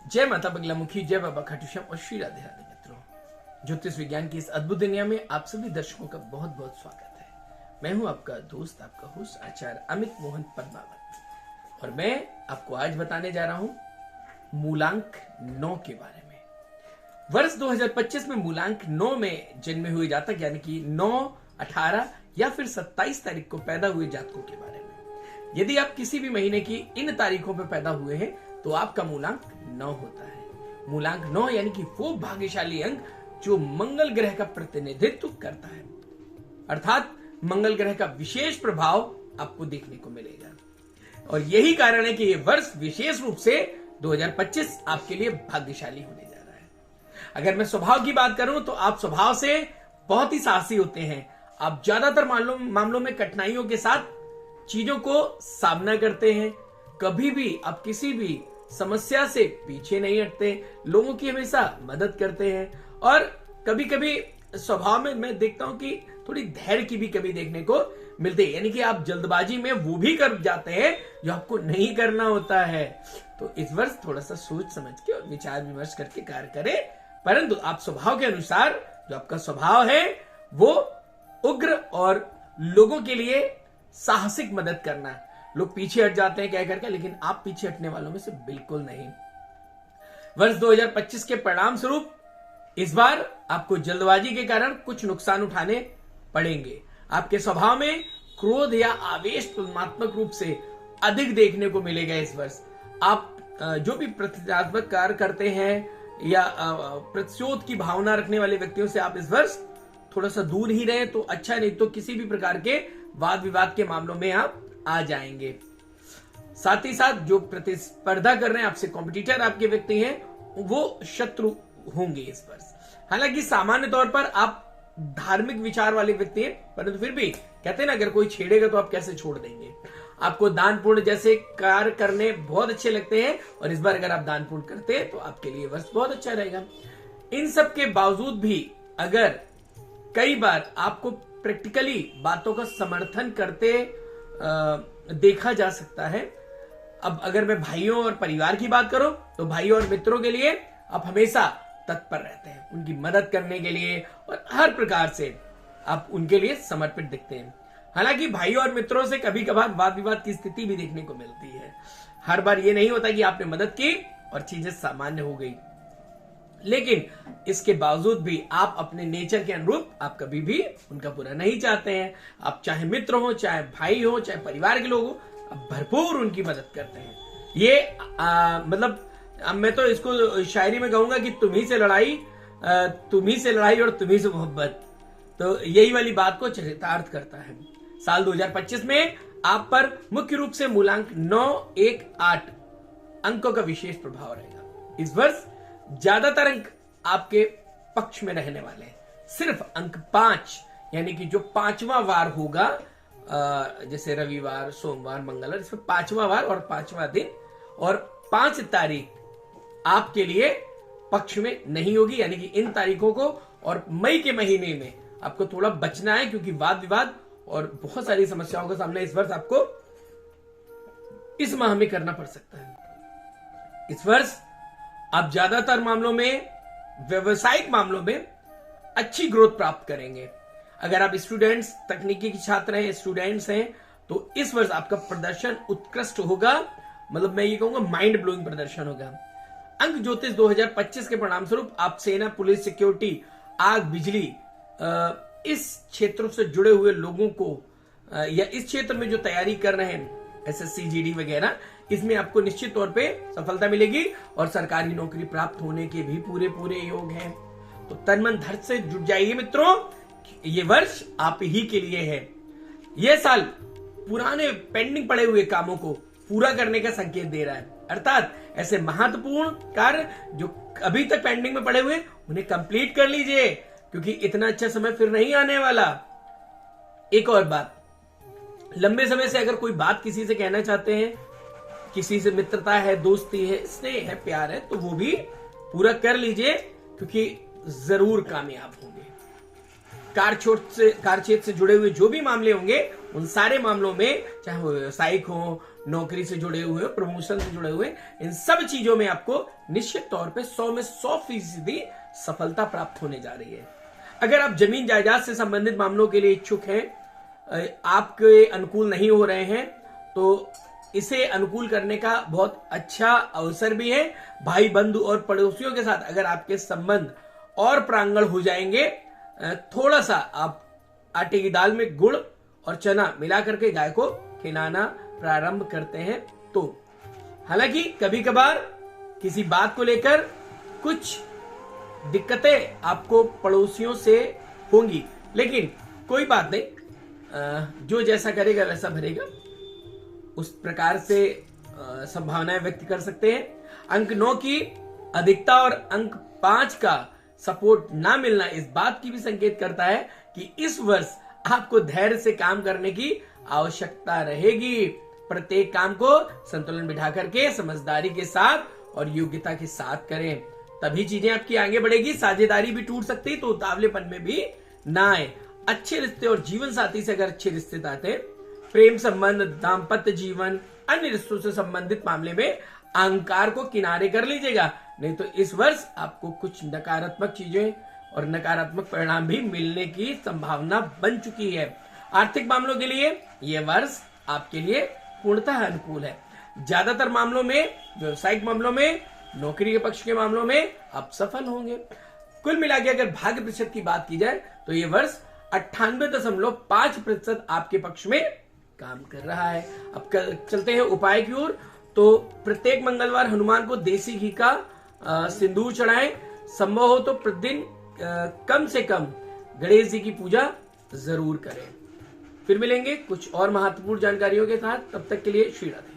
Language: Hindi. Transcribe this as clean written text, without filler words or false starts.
जय माता बगलामुखी, जय बाबा खाटू श्याम और श्री राधे राधे मित्रों। ज्योतिष विज्ञान की इस अद्भुत दुनिया में आप सभी दर्शकों का बहुत बहुत स्वागत है। मैं हूं आपका दोस्त, आपका होस्ट आचार्य अमित मोहन पद्मावत, और मैं आपको आज बताने जा रहा हूं मूलांक 9 के बारे में। वर्ष 2025 में मूलांक 9 में जन्मे हुए जातक, यानी कि 9, 18 या फिर 27 तारीख को पैदा हुए जातकों के बारे में। यदि आप किसी भी महीने की इन तारीखों पर पैदा हुए हैं तो आपका मूलांक 9 होता है। मूलांक 9 यानी कि वो भाग्यशाली अंक जो मंगल ग्रह का प्रतिनिधित्व करता है, अर्थात मंगल ग्रह का विशेष प्रभाव आपको देखने को मिलेगा। और यही कारण है कि ये वर्ष विशेष रूप से 2025 आपके लिए भाग्यशाली होने जा रहा है। अगर मैं स्वभाव की बात करूं तो आप स्वभाव से बहुत ही साहसी होते हैं। आप ज्यादातर मामलों में कठिनाइयों के साथ चीजों को सामना करते हैं। कभी भी आप किसी भी समस्या से पीछे नहीं हटते, लोगों की हमेशा मदद करते हैं। और कभी कभी स्वभाव में मैं देखता हूं कि थोड़ी धैर्य की भी कमी देखने को मिलती है, यानी कि आप जल्दबाजी में वो भी कर जाते हैं जो आपको नहीं करना होता है। तो इस वर्ष थोड़ा सा सोच समझ के और विचार विमर्श करके कार्य करें, परंतु आप स्वभाव के अनुसार, जो आपका स्वभाव है वो उग्र और लोगों के लिए साहसिक मदद करना। लोग पीछे हट जाते हैं कह करके, लेकिन आप पीछे हटने वालों में से बिल्कुल नहीं। वर्ष 2025 के परिणाम स्वरूप इस बार आपको जल्दबाजी के कारण कुछ नुकसान उठाने पड़ेंगे। आपके स्वभाव में क्रोध या आवेश तुलनात्मक रूप से अधिक देखने को मिलेगा इस वर्ष। आप जो भी प्रतिक्रियात्मक कार्य करते हैं या प्रतिशोध की भावना रखने वाले व्यक्तियों से आप इस वर्ष थोड़ा सा दूर ही रहें तो अच्छा, नहीं तो किसी भी प्रकार के वाद विवाद के मामलों में आप आ जाएंगे। साथ ही साथ जो प्रतिस्पर्धा कर रहे हैं आपसे, कॉम्पिटिटर आपके व्यक्ति हैं, वो शत्रु होंगे इस वर्ष। हालांकि सामान्य तौर पर आप धार्मिक विचार वाले व्यक्ति हैं, परंतु फिर भी कहते हैं ना, अगर कोई छेड़ेगा तो आप कैसे छोड़ देंगे। आपको दान पुण्य जैसे कार्य करने बहुत अच्छे लगते हैं, और इस बार अगर आप दान पुण्य करते हैं तो आपके लिए वर्ष बहुत अच्छा रहेगा। इन सब के बावजूद भी अगर कई बार आपको प्रैक्टिकली बातों का समर्थन करते देखा जा सकता है। अब अगर मैं भाइयों और परिवार की बात करूं तो भाइयों और मित्रों के लिए आप हमेशा तत्पर रहते हैं, उनकी मदद करने के लिए, और हर प्रकार से आप उनके लिए समर्पित दिखते हैं। हालांकि भाइयों और मित्रों से कभी कभार वाद विवाद की स्थिति भी देखने को मिलती है। हर बार ये नहीं होता कि आपने मदद की और चीजें सामान्य हो गई, लेकिन इसके बावजूद भी आप अपने नेचर के अनुरूप आप कभी भी उनका बुरा नहीं चाहते हैं। आप चाहे मित्र हो, चाहे भाई हो, चाहे परिवार के लोग हो, आप भरपूर उनकी मदद करते हैं। ये मतलब मैं तो इसको शायरी में कहूंगा कि तुम्ही से लड़ाई और तुम्ही से मोहब्बत। तो यही वाली बात को चरितार्थ करता है। साल 2025 में आप पर मुख्य रूप से मूलांक 9, 1, 8 अंकों का विशेष प्रभाव रहेगा। इस वर्ष ज्यादातर अंक आपके पक्ष में रहने वाले हैं। सिर्फ अंक 5 यानी कि जो 5वां वार होगा, जैसे रविवार, सोमवार, मंगलवार, इसमें 5वां वार और 5वां दिन और 5 तारीख आपके लिए पक्ष में नहीं होगी। यानी कि इन तारीखों को और मई के महीने में आपको थोड़ा बचना है, क्योंकि वाद विवाद और बहुत सारी समस्याओं का सामना इस वर्ष आपको इस माह में करना पड़ सकता है। इस वर्ष आप ज्यादातर मामलों में, व्यवसायिक मामलों में अच्छी ग्रोथ प्राप्त करेंगे। अगर आप स्टूडेंट्स, तकनीकी के छात्र हैं, स्टूडेंट्स हैं, तो इस वर्ष आपका प्रदर्शन उत्कृष्ट होगा। मतलब मैं ये कहूंगा माइंड ब्लोइंग प्रदर्शन होगा। अंक ज्योतिष 2025 के परिणाम स्वरूप आप सेना, पुलिस, सिक्योरिटी, आग, बिजली, इस क्षेत्रों से जुड़े हुए लोगों को या इस क्षेत्र में जो तैयारी कर रहे हैं, SSC, GD वगैरह, इसमें आपको निश्चित तौर पे सफलता मिलेगी और सरकारी नौकरी प्राप्त होने के भी पूरे योग हैं। तो तन मन धन से जुट जाइए मित्रों, ये वर्ष आप ही के लिए है। ये साल पुराने पेंडिंग पड़े हुए कामों को पूरा करने का संकेत दे रहा है, अर्थात ऐसे महत्वपूर्ण कार्य जो अभी तक पेंडिंग में पड़े हुए उन्हें कंप्लीट कर लीजिए, क्योंकि इतना अच्छा समय फिर नहीं आने वाला। एक और बात, लंबे समय से अगर कोई बात किसी से कहना चाहते हैं, किसी से मित्रता है, दोस्ती है, स्नेह है, प्यार है, तो वो भी पूरा कर लीजिए, क्योंकि जरूर कामयाब होंगे। कार्य क्षेत्र से जुड़े हुए जो भी मामले होंगे, उन सारे मामलों में, चाहे वो व्यवसायिक हो, नौकरी से जुड़े हुए, प्रमोशन से जुड़े हुए, इन सब चीजों में आपको निश्चित तौर पे 100 में 100% सफलता प्राप्त होने जा रही है। अगर आप जमीन जायदाद से संबंधित मामलों के लिए इच्छुक हैं, आपके अनुकूल नहीं हो रहे हैं, तो इसे अनुकूल करने का बहुत अच्छा अवसर भी है। भाई बंधु और पड़ोसियों के साथ अगर आपके संबंध और प्रांगण हो जाएंगे, थोड़ा सा आप आटे की दाल में गुड़ और चना मिला करके गाय को खिलाना प्रारंभ करते हैं तो। हालांकि कभी कभार किसी बात को लेकर कुछ दिक्कतें आपको पड़ोसियों से होंगी, लेकिन कोई बात नहीं, जो जैसा करेगा वैसा भरेगा, उस प्रकार से संभावनाएं व्यक्त कर सकते हैं। अंक 9 की अधिकता और अंक 5 का सपोर्ट ना मिलना इस बात की भी संकेत करता है कि इस वर्ष आपको धैर्य से काम करने की आवश्यकता रहेगी। प्रत्येक काम को संतुलन बिठा करके समझदारी के साथ और योग्यता के साथ करें, तभी चीजें आपकी आगे बढ़ेगी। साझेदारी भी टूट सकती, तो उतावलेपन में भी ना आए। अच्छे रिश्ते और जीवन साथी से अगर अच्छे रिश्ते आते हैं, प्रेम संबंध, दाम्पत्य जीवन, अन्य रिश्तों से संबंधित मामले में अहंकार को किनारे कर लीजिएगा, नहीं तो इस वर्ष आपको कुछ नकारात्मक चीजें और नकारात्मक परिणाम भी मिलने की संभावना बन चुकी है। आर्थिक मामलों के लिए यह वर्ष आपके लिए पूर्णतः अनुकूल है। ज्यादातर मामलों में, व्यवसायिक मामलों में, नौकरी के पक्ष के मामलों में आप सफल होंगे। कुल मिला के अगर भाग्य प्रतिशत की बात की जाए तो यह वर्ष 98.5% आपके पक्ष में काम कर रहा है। अब चलते हैं उपाय की ओर। तो प्रत्येक मंगलवार हनुमान को देसी घी का सिंदूर चढ़ाएं। संभव हो तो प्रतिदिन कम से कम गणेश जी की पूजा जरूर करें। फिर मिलेंगे कुछ और महत्वपूर्ण जानकारियों के साथ, तब तक के लिए श्री राधे।